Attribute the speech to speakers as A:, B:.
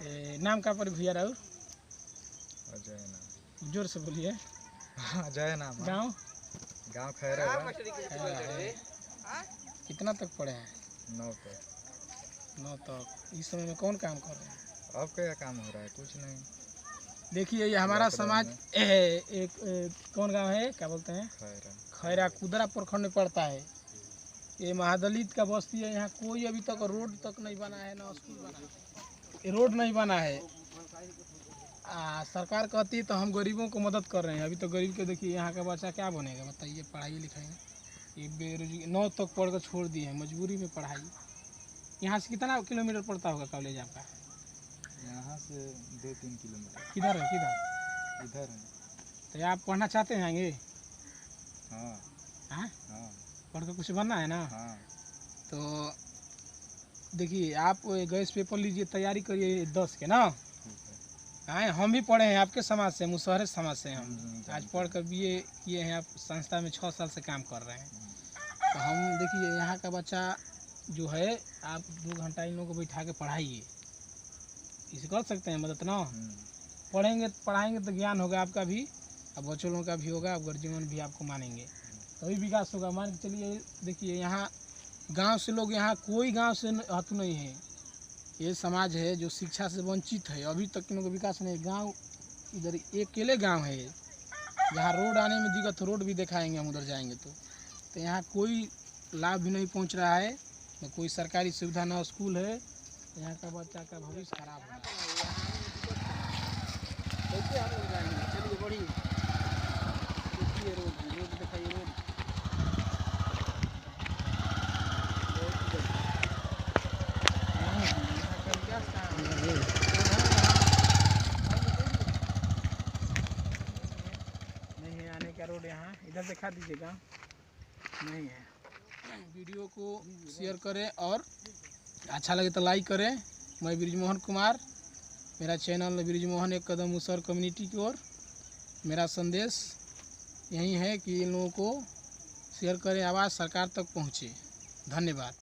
A: नाम का पर भैया राहुल?
B: अजय नाम।
A: जोर से बोलिए।
B: अजय नाम।
A: गाँव?
B: गाँव खैरा।
A: कितना तक पढ़े हैं?
B: 9 तक।
A: 9 तक। इस समय में कौन काम कर रहे हैं?
B: अब क्या काम हो रहा है? कुछ नहीं।
A: देखिए ये हमारा समाज एक कौन गांव है, क्या बोलते हैं?
B: खैरा।
A: खैरा कुदरा प्रखंड में पड़ता है। ये महादलित का बस्ती है। यहाँ कोई अभी तक रोड तक नहीं बना है, ना स्कूल बना है, रोड नहीं बना है। सरकार कहती है तो हम गरीबों को मदद कर रहे हैं। अभी तो गरीब के देखिए यहाँ का बच्चा क्या बनेगा बताइए, पढ़ाई लिखाई ये बेरोजगार 9 तक पढ़ कर छोड़ दिए हैं, मजबूरी में पढ़ाई। यहाँ से कितना किलोमीटर पड़ता होगा कॉलेज आपका?
B: यहाँ से 2-3 किलोमीटर।
A: किधर है? किधर?
B: इधर है।
A: तो आप पढ़ना चाहते हैं आगे?
B: हाँ।
A: हाँ?
B: हाँ।
A: पढ़ कर कुछ बनना है ना?
B: हाँ।
A: तो देखिए आप गैस पेपर लीजिए, तैयारी करिए 10 के ना। हाँ, हम भी पढ़े हैं, आपके समाज से, मुसहर समाज से हम आज पढ़ कर BA किए हैं। आप संस्था में 6 साल से काम कर रहे हैं। तो हम देखिए यहाँ का बच्चा जो है, आप 2 घंटा इन लोगों को बैठा के पढ़ाइए, इसे कर सकते हैं मदद ना। पढ़ेंगे पढ़ाएंगे तो ज्ञान होगा आपका भी, अब बच्चों लोगों का भी होगा, अब गार्जियन भी आपको मानेंगे, तभी विकास होगा। मान के चलिए देखिए यहाँ गांव से लोग, यहाँ कोई गांव से हतु नहीं है। ये समाज है जो शिक्षा से वंचित है, अभी तक इन लोगों का विकास नहीं। गाँव इधर एक अकेले गाँव है जहाँ रोड आने में दिक्कत, रोड भी दिखाएंगे हम उधर जाएंगे तो यहाँ कोई लाभ भी नहीं पहुँच रहा है, न कोई सरकारी सुविधा, न स्कूल है। यहाँ का बच्चा का भविष्य खराब है। कैसे हम लोग जाएंगे? चलिए बढ़िए, देखिए रोड दिखाइए, रोड नहीं है आने का रोड। यहाँ इधर दिखा दीजिएगा, नहीं है। वीडियो को शेयर करें और अच्छा लगे तो लाइक करें। मैं ब्रिजमोहन कुमार, मेरा चैनल ब्रिजमोहन एक कदम मुसहर कम्युनिटी की ओर। मेरा संदेश यही है कि इन लोगों को शेयर करें, आवाज़ सरकार तक पहुँचे। धन्यवाद।